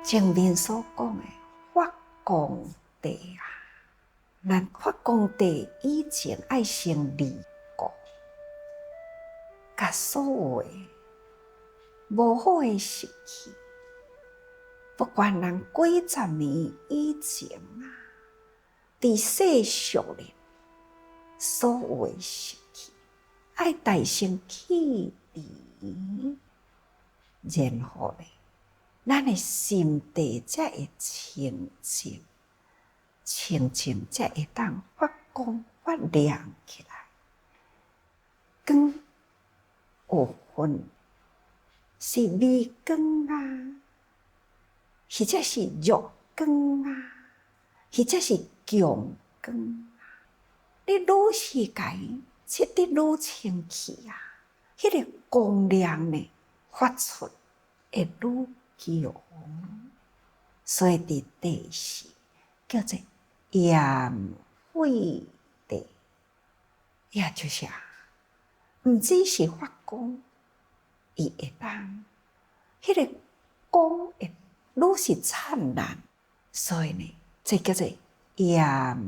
前面所讲的发光地啊，咱发光地以前爱先立过，甲所有的无好的习气，不管咱几十年以前啊，伫世俗里所有的习气，爱大先去除，然后咧，咱的心地才会清净，清净才会当发光发亮起来。光有分，是微光啊，或者是弱光啊，或者是强光啊。你愈是甲伊切得愈清气啊，迄个光亮呢发出会愈强。所以伫地时叫做焰慧地，也就是毋只是发光，伊会当迄个光会愈是灿烂，所以呢，这叫做焰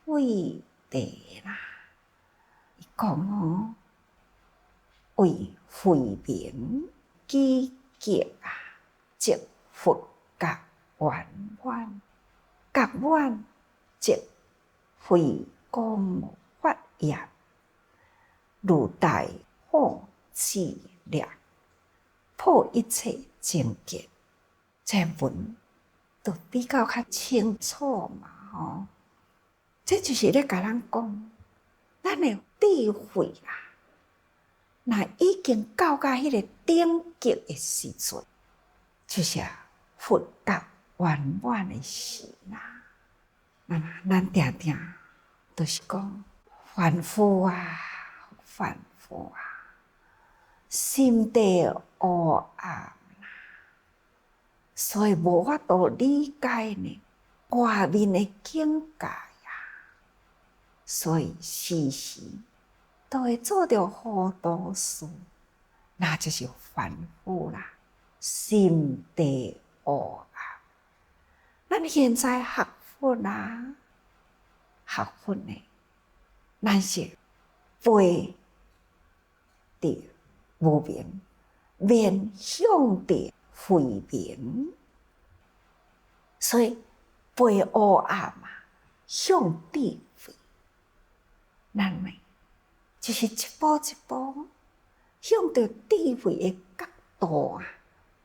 慧地啦。伊讲哦，为慧明积极啊，即佛觉圆满，觉圆即慧光发焰，如大火炽烈，破一切境界。这文都比较较清楚嘛，吼。这就是咧甲咱讲，咱的智慧啊，若已经到达迄个顶极的时阵，就是佛觉圆满的时啦。咱定定都是讲凡夫啊，凡夫啊，心地黑暗。所以无法度理解呢外面的境界啊，所以时时都会做着糊涂事，那就是凡夫啦，心地黑暗。咱现在学佛啦，学佛呢，咱是背着无明，面向着慧明，所以背黑暗嘛，向智慧，咱呢就是一步一步向着智慧的角度啊，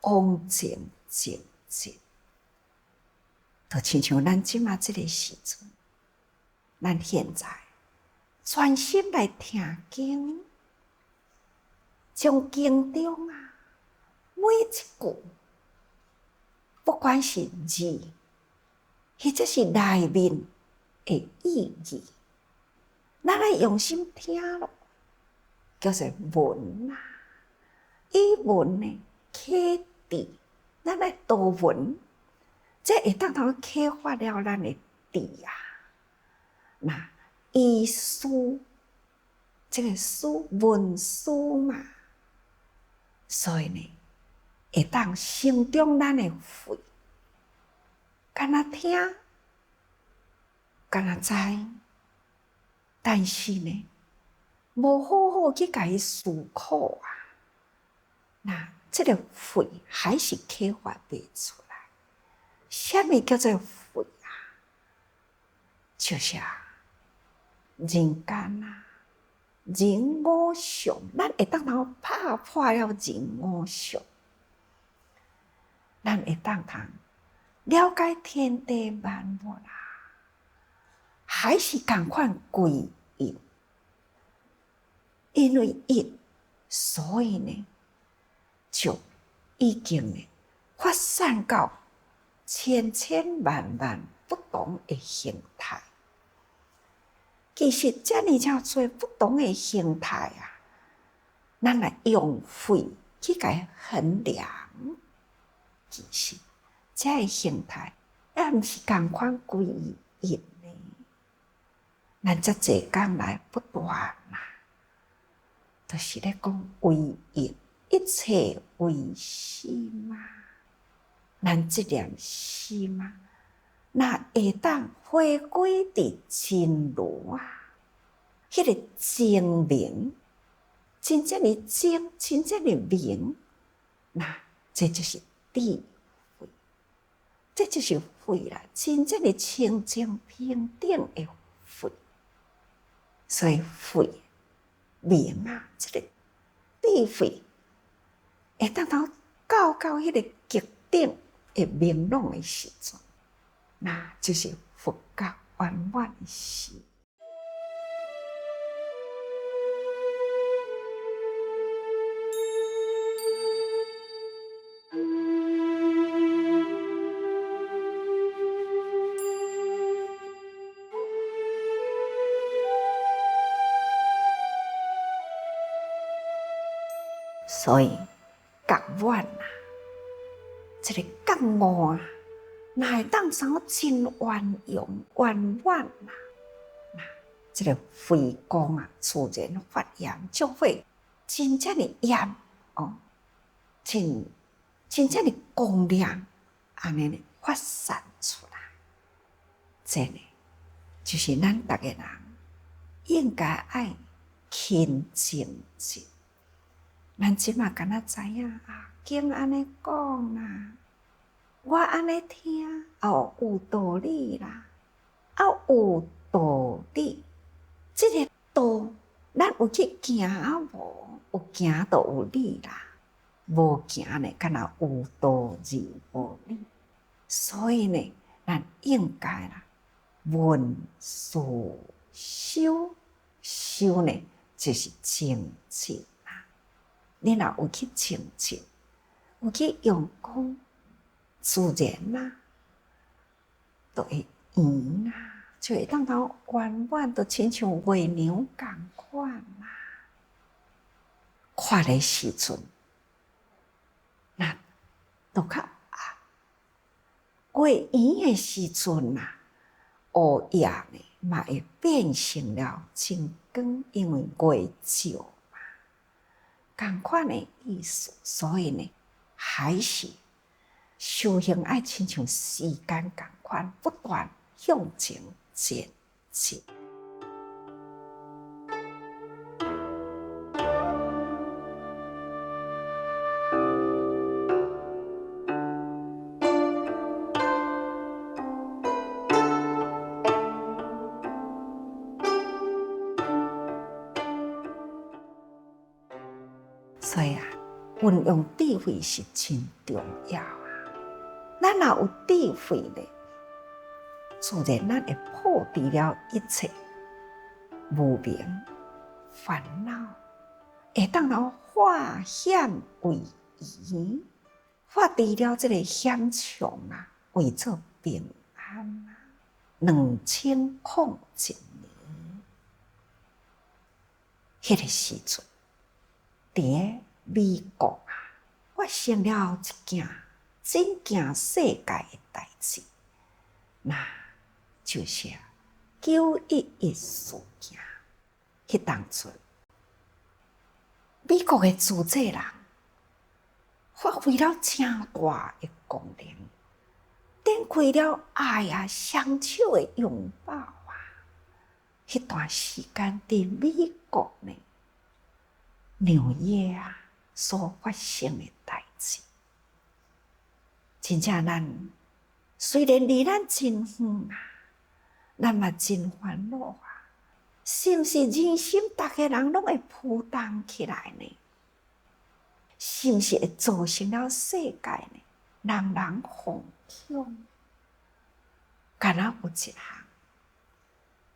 往前前进。就亲像咱即马这个时阵，咱现在专心来听经，将经中啊每一句，不管是字，或者是内面的意义，咱来用心听咯，叫做文啊。以文呢启智，咱来导文，这会当启发了咱的智啊。那以书，这个书文书嘛，所以呢，会当成长咱的慧。敢若听，敢若知，但是呢，无好好去甲伊思考啊，那这个慧还是启发袂出来。什么叫做慧啊？就是人间啊，人我相，咱会当拍破了人我相，咱会当了解天地万物啦，还是同款归因，因为因，所以呢，就已经呢发散到千千万万不同的形态。其实遮尔多不同的形态啊，咱来用慧去甲伊衡量，其实这个形态也毋是同款归因呢。咱遮济工来不断啦，就是咧讲为因，一切为心啊。咱这念心啊，那会当回归伫真如啊，迄个精明，真正的精，真正的明，那这就是智慧，这就是慧啦，真正的清净平等的慧。所以慧明啊，这个智慧会当到迄个极顶的明朗的时阵，那就是佛教圆满的时。所以觉悟啊，这个觉悟啊，哪会当啥真圆融圆满啊？那这个慧光啊，自然发炎，就会真正的炎哦，真正的光亮，安尼呢发散出来。这呢，就是咱每个人应该爱勤精进。咱即马敢若知影啊，经安尼讲啦，我安尼听，有道理啦，有道理。这个道，咱有去行啊无？有行就有理啦，无行呢，敢若有道而无理。所以呢，咱应该啦，闻思修，修呢就是精进。你若有去清净，有去用功，自然啊，就会圆啊，就会当到圆满，就亲像月娘共款啊。看的时阵，那都较月圆的时阵啊，黑夜呢嘛会变成了真光，因为月照。同款的意思，所以呢，还是修行爱亲像时间同款，不断向前前进。所以啊，运用智慧是真重要啊！咱若有智慧咧，自然咱会破除了一切无明烦恼，会当然化险为夷，化除了这个险象啊，为做平安啊。2001年，迄个时阵。伫美国啊，发生了一件震惊世界的代志，那就是911事件。迄当阵，美国的自制人发挥了真大的功能，展开了爱啊、双手的拥抱啊。迄段时间伫美国呢。纽约啊，所发生的代志，真正咱虽然离咱真远啊，咱嘛真烦恼啊。是毋是人心，逐个人拢会浮动起来呢？是毋是会造成了世界呢？人人惶恐，敢若有一项，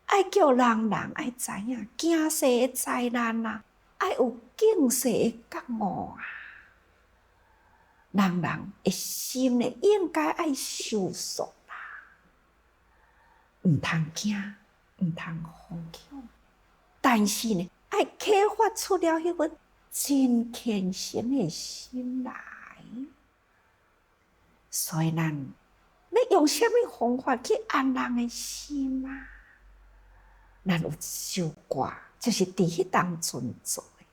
爱叫人人爱知影，惊世的灾难啊！爱有警世的觉悟啊！人人的心呢，应该爱收束啦，毋通惊，毋通惶恐。但是呢，爱启发出了迄份真虔诚的心来。所以咱要用什么方法去安人的心啊？咱有首歌。就是伫迄当阵做的，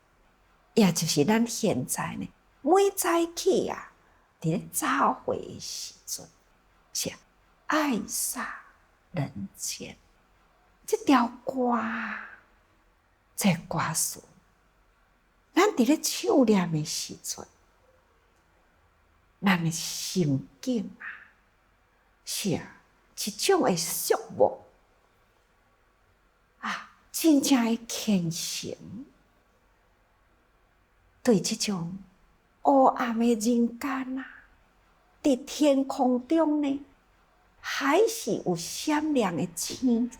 也就是咱现在呢，每早起啊，伫咧早会的时阵，是爱洒人间。这条歌，这歌词，咱伫咧唱念的时阵，咱的心境啊，是一种的肃穆啊，真正的虔诚，对这种黑暗的人间啊，伫天空中呢，还是有闪亮的星。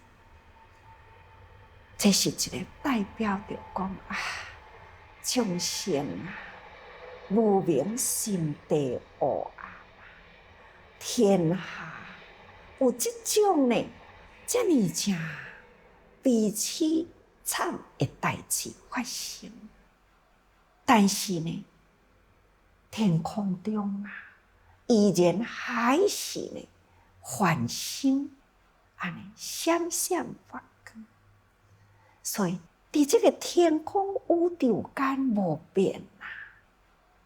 这是一个代表着讲啊，众生啊，无明心地黑暗，天下有这种呢，这么正悲凄惨的代志发生。但是呢，天空中啊，依然还是呢，繁星安尼闪闪发光。所以，伫这个天空宇宙间无变啊，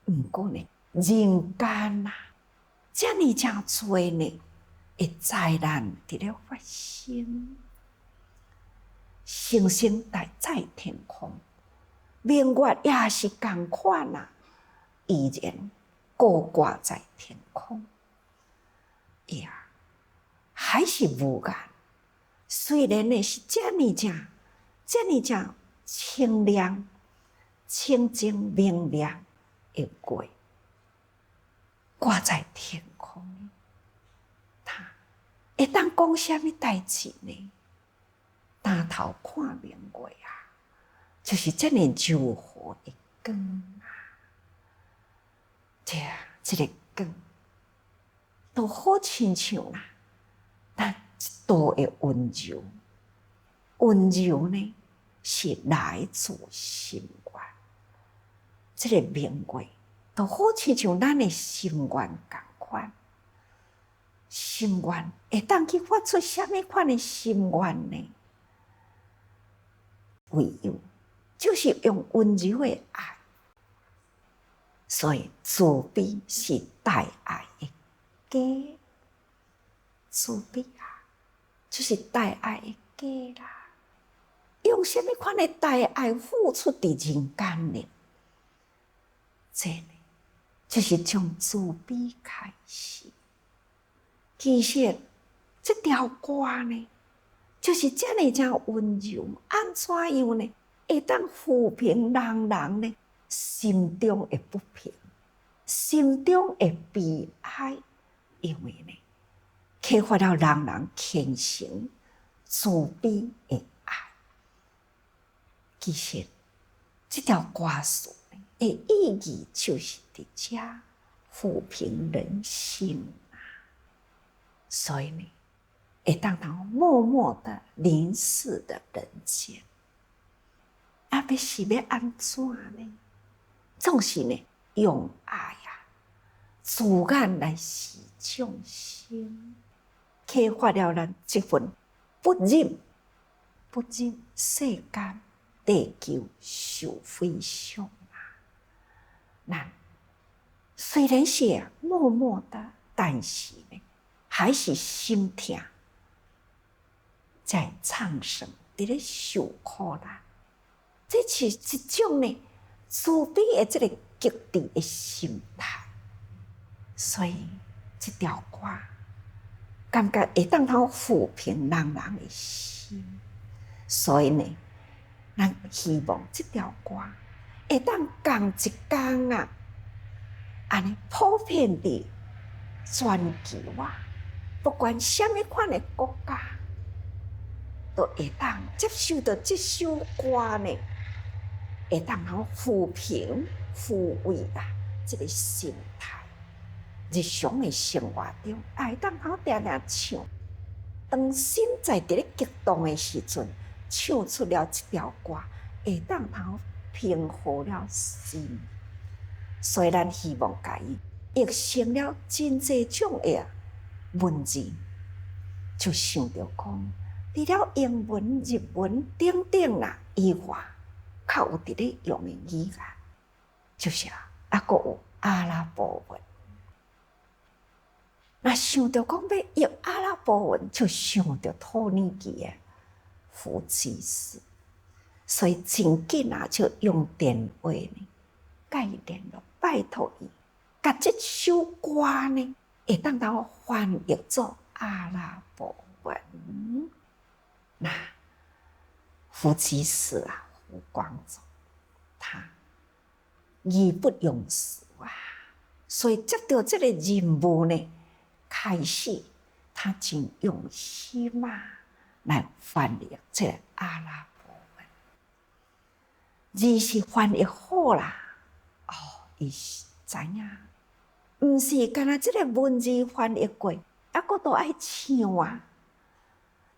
不过呢，人间啊，这么正多呢，的灾难伫咧发生，星星在天空，明月也是同款啊，依然高挂在天空，呀，还是无眼。虽然呢是这么正清亮、清净明亮的月，挂在天空，它会当讲什么代志呢？抬头看明月啊，就是这么柔和的光啊，这个光都好亲像啊，但一道的温柔。温柔呢，是来自心愿。这个明月，就好亲像咱的心愿同款。心愿会当去发出什么款的心愿呢？唯有就是用温柔的爱。所以慈悲是大爱的根，慈悲啊，就是大爱的根啦。用什么款的大爱付出伫人间呢？这呢，就是从慈悲开始。其实这条歌呢，就是这么正温柔，安怎样呢？会当抚平人呢心中的不平，心中的悲哀，因为呢，启发了人虔诚慈悲的爱。其实，这条歌词的意义就是伫遮抚平人心啊。所以呢，会当默默的凝视的人间，要是要安怎呢？总是呢，用爱啊，自眼来视众生，启发了咱这份不忍世间地球受毁伤啊！咱虽然是默默的，但是呢，还是心痛，在唱声伫咧受苦啦。这是一种呢慈悲的这个极致的心态。所以这条歌感觉会当抚平人的心。所以呢，咱希望这条歌会当同一天啊，安尼普遍伫全球啊，不管什么款的国家，都会当接受到这首歌呢，会当抚平、抚慰啊，这个心态。日常的生活中，会当定唱。当心在伫咧激动的时阵，唱出了这条歌，会当平和了心。所以咱希望甲伊译成了真济种的文字，就想着讲，除了英文、日文等等啦以外，较有伫咧用的语言，就是还佫有阿拉伯文。那想到讲要译阿拉伯文，就想到托尼基的福济寺，所以真紧啊，就用电话呢，甲伊联络，拜托伊，甲这首歌呢，会当到翻译做阿拉伯文。那福济寺啊，胡光宗，他义不容辞啊，所以接到这个任务呢，开始他真用心啊来翻译这个阿拉伯文，字是翻译好啦，哦，伊知影，毋是干那这个文字翻译过，还佫都爱唱啊，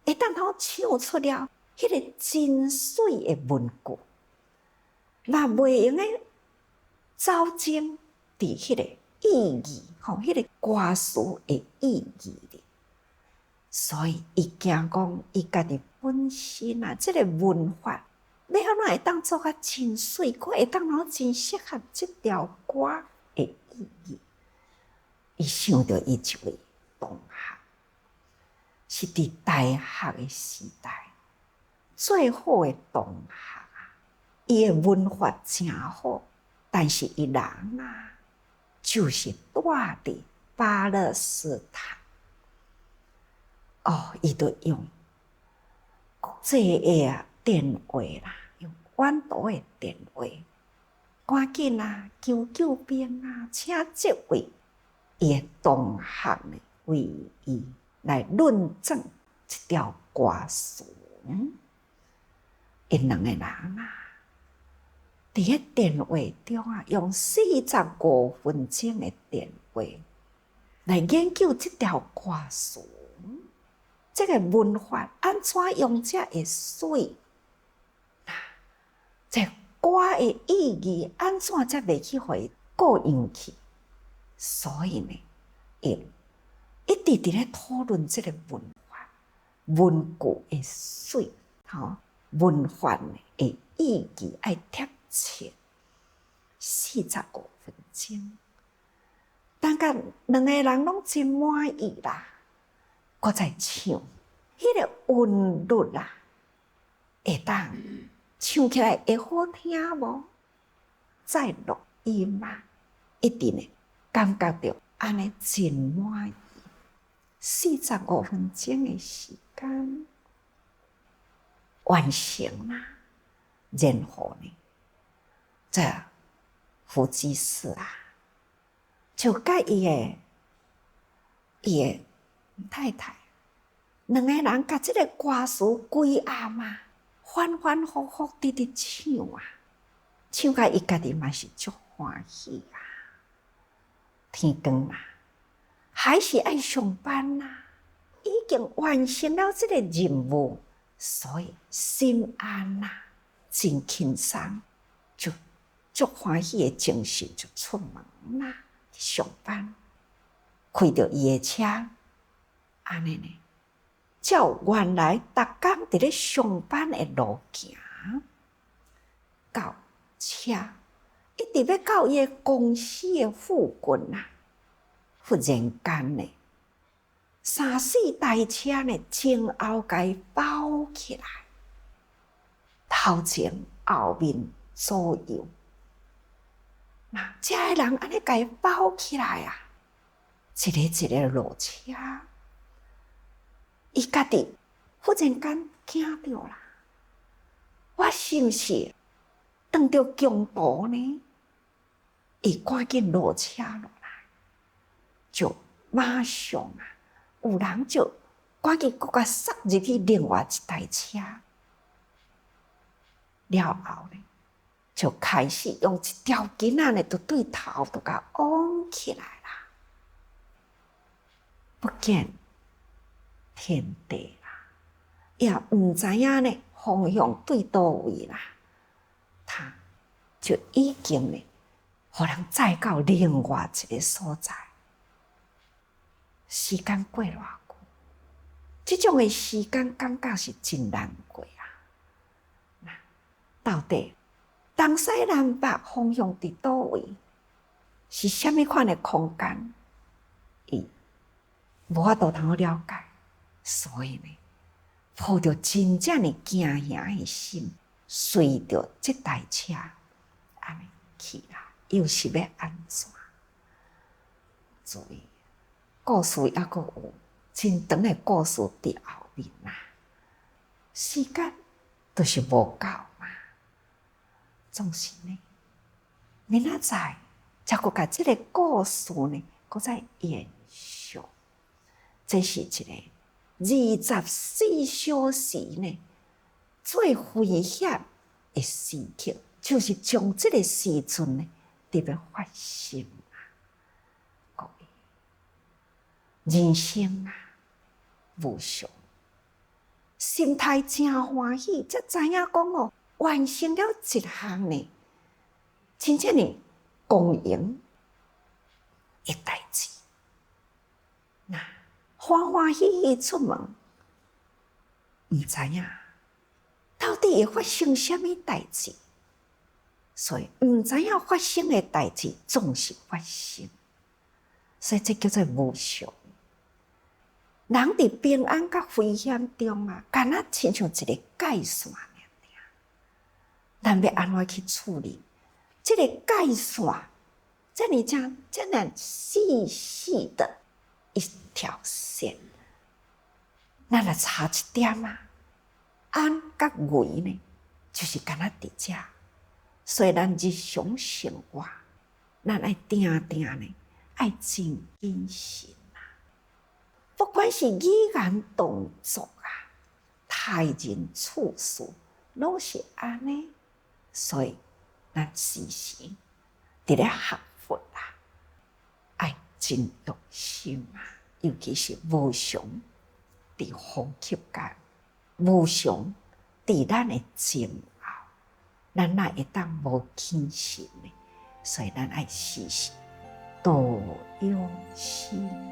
会当通唱出了迄个真水的文句，那袂用诶走精伫迄个意义，迄个歌词的意义里，所以伊惊讲伊家己本身啊，这个文法要安怎会当做较真水，佫会当通真适合这条歌的意义。伊想到伊一位同学，是伫大学的时代最好的同学啊，伊的文法真好，但是伊人啊，就是住伫巴勒斯坦。哦，伊就用国际的电话啦，用远途的电话，赶紧啊，救兵啊，请这位伊的同学呢，为伊来论证这条歌词。因两个人啊，伫个电话中啊，用45分钟的电话来研究这条歌词。这个文法安怎用才会水？这歌的意义安怎才袂去互伊过用去？所以呢，一直伫咧讨论这个文法、文句的水，文法的意义爱贴切45分钟。但甲两个人拢真满意啦。搁再唱，迄个韵律啊，会当唱起来会好听无？再录音嘛，一定会感觉到安尼真满意。45分钟的时间完成啦，然后呢，这福济寺啊，就甲伊的太太，两个人甲这个歌词规暗啊，反反复复直唱啊，唱甲伊家己嘛是足欢喜啊。天光啊，还是爱上班啊，已经完成了这个任务，所以心安啊，真轻松，就足欢喜的精神就出门啦，上班，开着伊的车。安尼呢，照原来逐工伫咧上班的路行，到车一直要到伊个公司的附近啊，忽然间呢，3、4台车呢前后甲伊包起来，头前后面左右，那遮个人安尼甲伊包起来啊，一个一个落车。伊家己忽然间惊到啦，我是毋是撞到强盗呢？伊赶紧落车落来，就马上啊，有人就赶紧搁甲塞入去另外一台车，了后呢，就开始用一条筋仔呢，就对头就甲往起来啦，不见天地啦，也毋知影呢方向对倒位啦，他就已经呢，互人载到另外一个所在。时间过偌久，这种的时间感觉是真难过啊！到底东西南北方向伫倒位？是虾米款的空间？伊无法度通好了解，所以呢，抱着真正的惊吓的心，随着这台车安尼去啦，又是要安怎？所以故事还阁有真长的故事伫后面啦。时间都是无够嘛，总是呢，明仔载才阁甲这个故事呢，阁再延续。这是一个24小时呢最危险的时刻，就是将这个时阵呢，特别发生啊！各位，人生啊，无常，心态真欢喜，才知影讲哦，完成了一项呢，真正的公营的代志。那欢欢喜喜出门，唔知影到底会发生什么代志，所以唔知影发生的代志总是发生，所以这叫做无常。人伫平安甲危险中啊，敢若亲像一个界线尔，咱要安怎去处理？这个界线，这么细细的一条线，咱来差一点啊，安甲危呢，就是敢若伫遮。所以咱日常生活，咱爱定定呢，爱真谨慎啊。不管是语言动作啊，待人处事，拢是安尼。所以咱时时伫咧学佛啊，爱真用心啊，尤其是无常伫风吸间，无常伫咱的前后，咱哪会当无谨慎呢？所以咱爱时时多用心。